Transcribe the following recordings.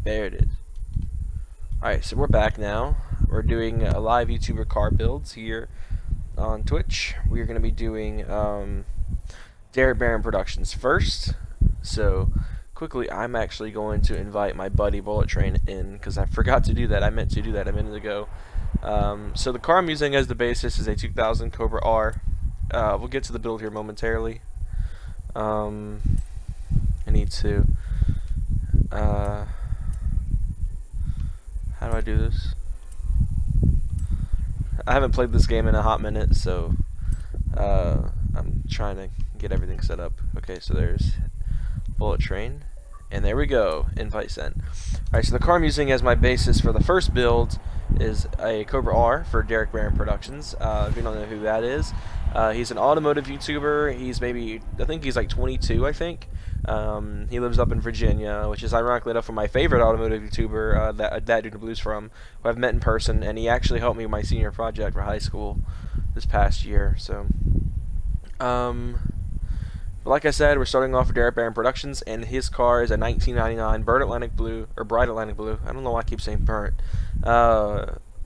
There it is. Alright, so we're back now. We're doing a live YouTuber car builds here on Twitch. We're going to be doing DerekBaranProductions first. So, quickly, I'm actually going to invite my buddy Bullet Train in, because I forgot to do that. I meant to do that a minute ago. So the car I'm using as the basis is a 2000 Cobra R. We'll get to the build here momentarily. I need to... how do I do this? I haven't played this game in a hot minute, so I'm trying to get everything set up. Okay, so there's Bullet Train, and there we go, invite sent. Alright, so the car I'm using as my basis for the first build is a Cobra R for DerekBaranProductions. If you don't know who that is, he's an automotive YouTuber. He's I think he's like 22, I think. He lives up in Virginia, which is ironically enough from my favorite automotive YouTuber, that dude Blues from, who I've met in person, and he actually helped me with my senior project for high school this past year. So, like I said, we're starting off with DerekBaranProductions, and his car is a 1999 Bright Atlantic Blue. I don't know why I keep saying burnt.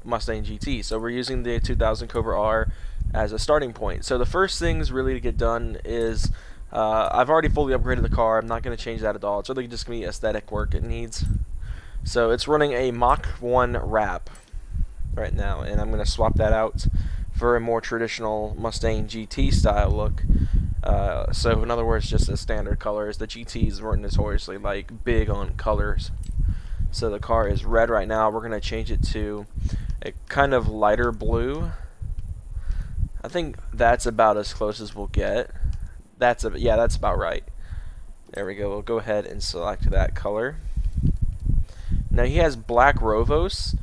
Mustang GT. So we're using the 2000 Cobra R as a starting point. So the first things really to get done is I've already fully upgraded the car. I'm not going to change that at all. It's really just going to be aesthetic work it needs. So it's running a Mach 1 wrap right now, and I'm going to swap that out for a more traditional Mustang GT style look. So in other words, just a standard colors. The GTs were notoriously like big on colors. So the car is red right now. We're going to change it to a kind of lighter blue. I think that's about as close as we'll get. Yeah, that's about right. There we go. We'll go ahead and select that color. Now he has black Rovos,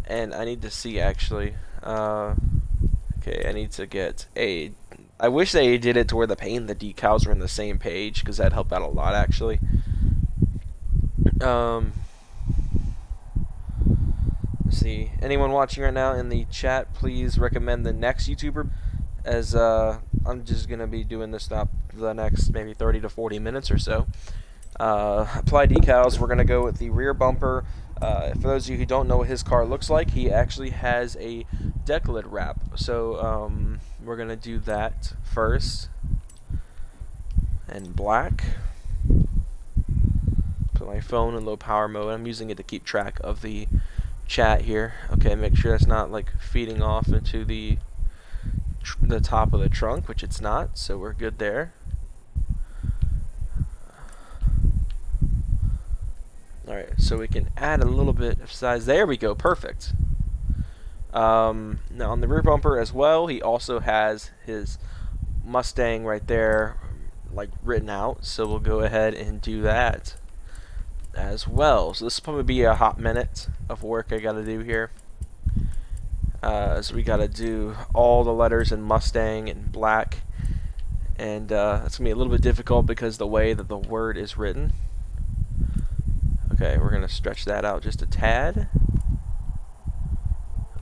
and I need to see actually. Okay, I need to get a. I wish they did it to where the paint and the decals were on the same page, because that'd help out a lot actually. Let's see. Anyone watching right now in the chat, please recommend the next YouTuber, as I'm just gonna be doing this now the next maybe 30 to 40 minutes or so. Apply decals. We're gonna go with the rear bumper. For those of you who don't know what his car looks like, he actually has a deck lid wrap. So we're gonna do that first. And black. Put my phone in low power mode. I'm using it to keep track of the chat here. Okay, make sure it's not like feeding off into the top of the trunk, which it's not, so we're good there. Alright, so we can add a little bit of size. There we go, perfect. Now on the rear bumper as well, he also has his Mustang right there like written out, so we'll go ahead and do that as well. So this will probably be a hot minute of work I gotta do here. So we gotta do all the letters in Mustang in black, and it's gonna be a little bit difficult because the way that the word is written. Okay, we're gonna stretch that out just a tad.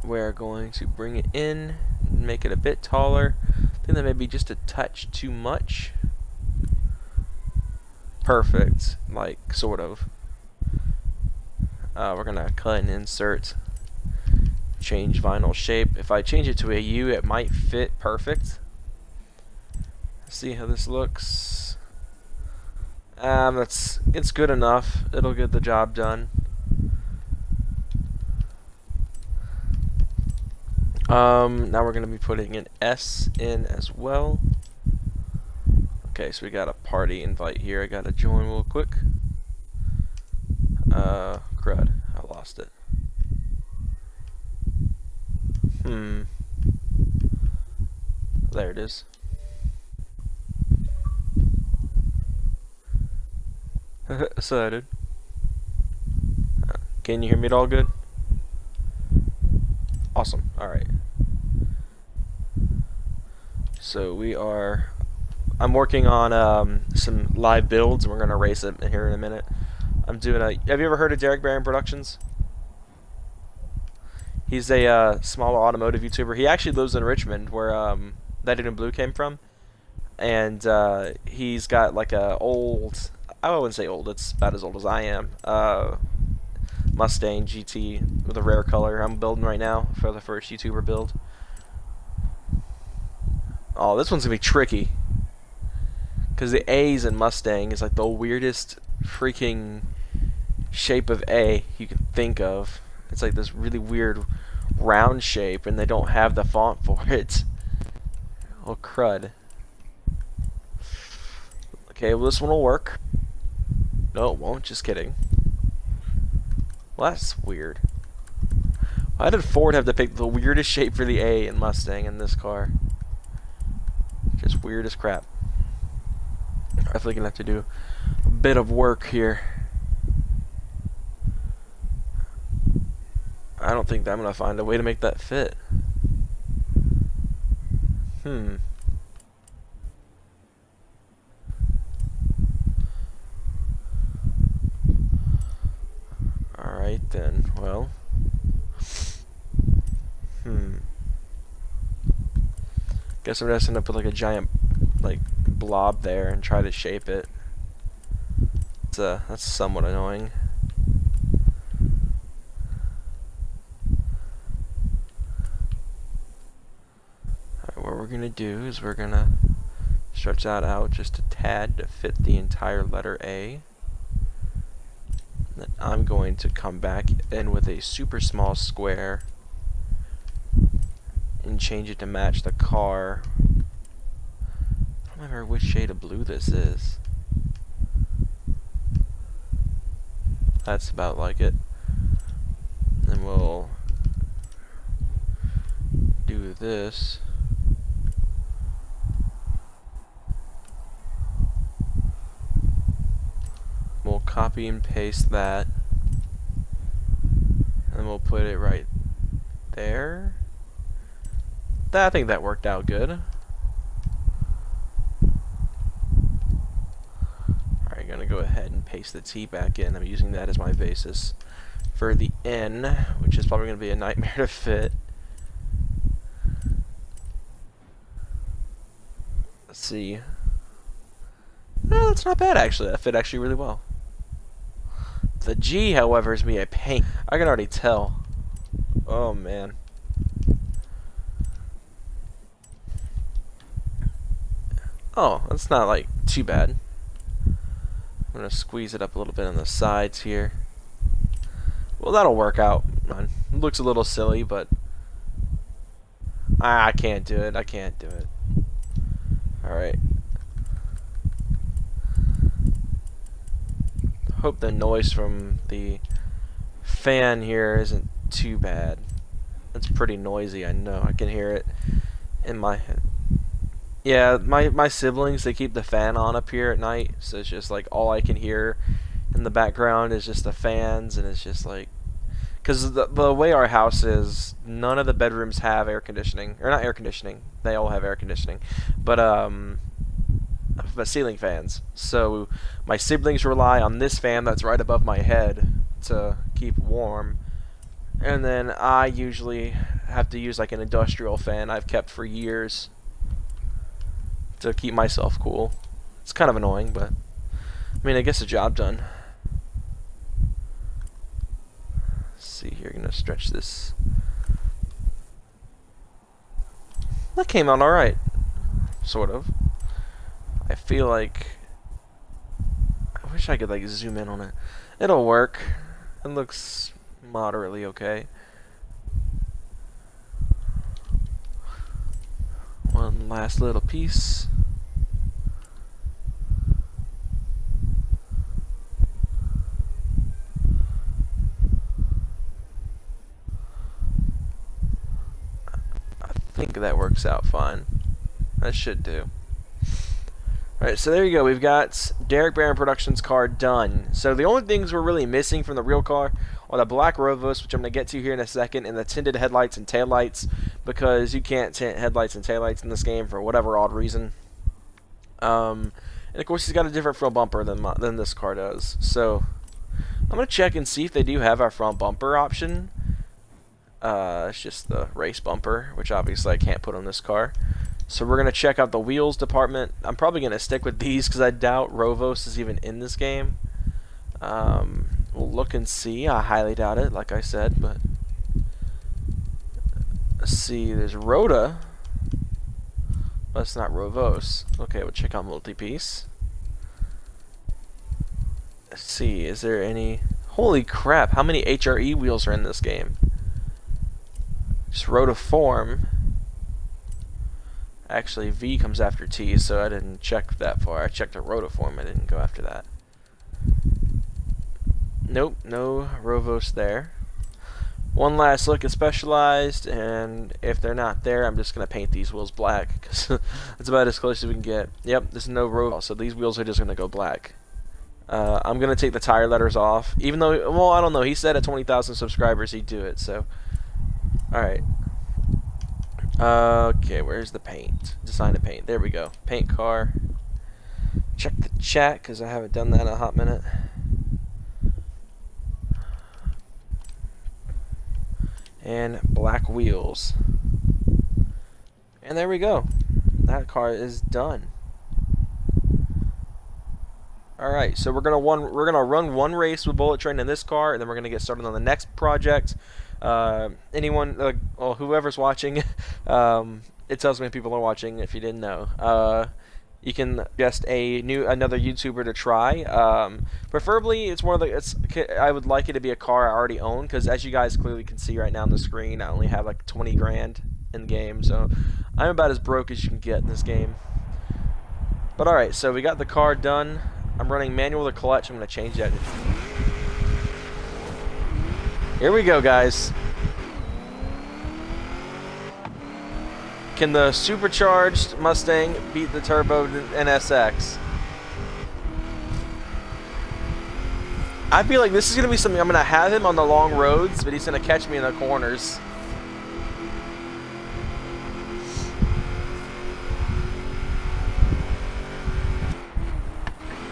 We're going to bring it in and make it a bit taller. I think that may be just a touch too much. Perfect, like sort of. We're gonna cut and insert. Change vinyl shape. If I change it to a U, it might fit perfect. See how this looks. It's good enough. It'll get the job done. Now we're gonna be putting an S in as well. Okay, so we got a party invite here. I gotta join real quick. Crud, I lost it. There it is. Excited. Can you hear me at all good? Awesome. Alright. So I'm working on some live builds, and we're going to race it here in a minute. Have you ever heard of DerekBaranProductions? He's a small automotive YouTuber. He actually lives in Richmond, where that dude in blue came from. And he's got like a old, I wouldn't say old, it's about as old as I am, Mustang GT with a rare color I'm building right now for the first YouTuber build. Oh, this one's gonna be tricky because the A's in Mustang is like the weirdest freaking shape of A you can think of. It's like this really weird round shape, and they don't have the font for it. Oh crud. Okay, well this one will work. No, it won't. Just kidding. Well, that's weird. Why did Ford have to pick the weirdest shape for the A in Mustang in this car? Just weird as crap. I think gonna have to do a bit of work here. I don't think that I'm gonna find a way to make that fit. Alright then, well. Guess I'm just gonna put like a giant like blob there and try to shape it. That's somewhat annoying. Alright, what we're gonna do is we're gonna stretch that out just a tad to fit the entire letter A. Then I'm going to come back in with a super small square and change it to match the car. I don't remember which shade of blue this is. That's about like it. Then we'll do this. We'll copy and paste that, and we'll put it right there. I think that worked out good. Alright, gonna go ahead and paste the T back in. I'm using that as my basis for the N, which is probably gonna be a nightmare to fit. Let's see. No, that's not bad actually. That fit actually really well. The G, however, is me a pain. I can already tell. Oh man. Oh, that's not like too bad. I'm gonna squeeze it up a little bit on the sides here. Well, that'll work out. It looks a little silly, but I can't do it. I can't do it. Alright. Hope the noise from the fan here isn't too bad. It's pretty noisy, I know. I can hear it in my head. Yeah, my siblings, they keep the fan on up here at night, so it's just like all I can hear in the background is just the fans, and it's just like, because the way our house is, none of the bedrooms have air conditioning, or not air conditioning, they all have air conditioning, but ceiling fans. So my siblings rely on this fan that's right above my head to keep warm, and then I usually have to use like an industrial fan I've kept for years to keep myself cool. It's kind of annoying, but I mean, I guess the job done. Let's see here, gonna stretch this. That came out alright. Sort of. I feel like I wish I could like zoom in on it. It'll work. It looks moderately okay. One last little piece. I think that works out fine. That should do. Alright, so there you go. We've got DerekBaranProductions car done. So the only things we're really missing from the real car are the black Rovos, which I'm going to get to here in a second, and the tinted headlights and taillights, because you can't tint headlights and taillights in this game for whatever odd reason. And of course, he's got a different front bumper than this car does. So I'm going to check and see if they do have our front bumper option. It's just the race bumper, which obviously I can't put on this car. So we're going to check out the wheels department. I'm probably going to stick with these because I doubt Rovos is even in this game. We'll look and see. I highly doubt it, like I said, but let's see. There's Rhoda. But it's not Rovos. Okay, we'll check out multi-piece. Let's see. Is there any? Holy crap! How many HRE wheels are in this game? Just Rotiform. Actually, V comes after T, so I didn't check that far. I checked the Rotiform. I didn't go after that. Nope, no Rovos there. One last look at Specialized, and if they're not there, I'm just going to paint these wheels black, because that's about as close as we can get. Yep, there's no Rovos, so these wheels are just going to go black. I'm going to take the tire letters off, even though, well, I don't know, he said at 20,000 subscribers he'd do it, so. Alright. Okay, where's the paint? Design to paint. There we go. Paint car. Check the chat, because I haven't done that in a hot minute. And black wheels. And there we go. That car is done. Alright, so we're gonna run one race with Bullet Train in this car, and then we're gonna get started on the next project. Anyone, well, whoever's watching, it tells me people are watching. If you didn't know, you can suggest another YouTuber to try. Preferably, I would like it to be a car I already own, because as you guys clearly can see right now on the screen, I only have like 20 grand in the game, so I'm about as broke as you can get in this game. But alright, so we got the car done. I'm running manual to clutch. I'm going to change that. Here we go, guys. Can the supercharged Mustang beat the turbo NSX? I feel like this is going to be something I'm going to have him on the long roads, but he's going to catch me in the corners.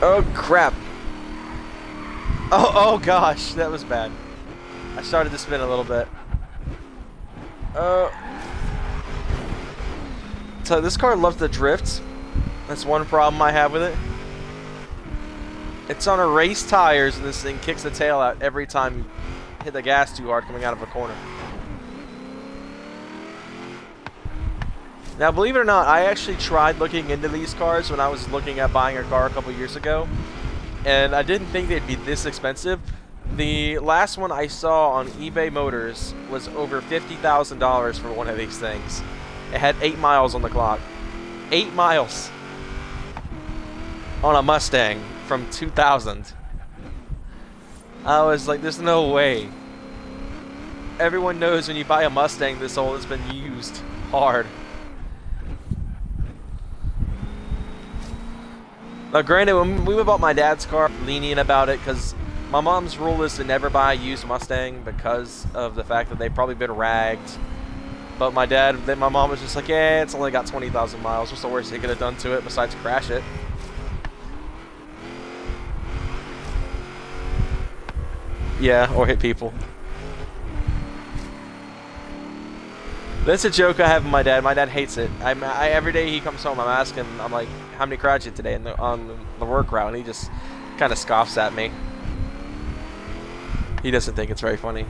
Oh, crap. Oh gosh, that was bad. I started to spin a little bit. So this car loves to drift. That's one problem I have with it. It's on a race tires, and this thing kicks the tail out every time you hit the gas too hard coming out of a corner. Now, believe it or not, I actually tried looking into these cars when I was looking at buying a car a couple years ago, and I didn't think they'd be this expensive. The last one I saw on eBay Motors was over $50,000 for one of these things. It had 8 miles on the clock. 8 miles on a Mustang from 2000. I was like, there's no way. Everyone knows when you buy a Mustang this old, it's been used hard. Now, granted, when we bought my dad's car, lenient about it, because my mom's rule is to never buy a used Mustang because of the fact that they've probably been ragged. But my mom was just like, yeah, it's only got 20,000 miles. What's the worst they could have done to it besides crash it? Yeah, or hit people. That's a joke I have with my dad. My dad hates it. Every day he comes home, I'm asking, I'm like, how many crowds you today on the work route? And he just kind of scoffs at me. He doesn't think it's very funny.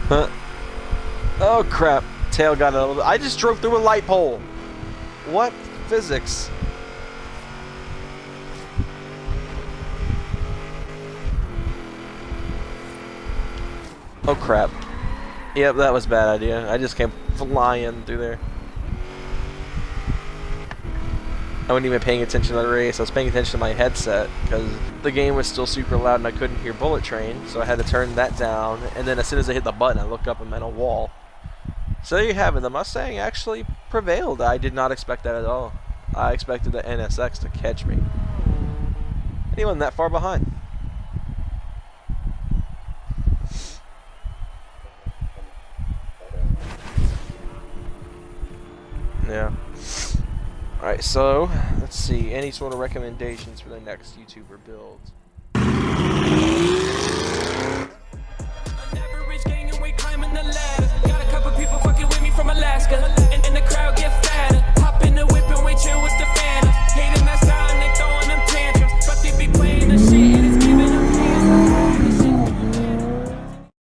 Huh? Oh crap. Tail got a little bit. I just drove through a light pole. What physics? Oh crap. Yep, that was a bad idea. I just came flying through there. I wasn't even paying attention to the race. I was paying attention to my headset because the game was still super loud and I couldn't hear Bullet Train, so I had to turn that down. And then as soon as I hit the button, I looked up and met a wall. So there you have it. The Mustang actually prevailed. I did not expect that at all. I expected the NSX to catch me. And he wasn't that far behind. Yeah. Alright, so let's see. Any sort of recommendations for the next YouTuber build?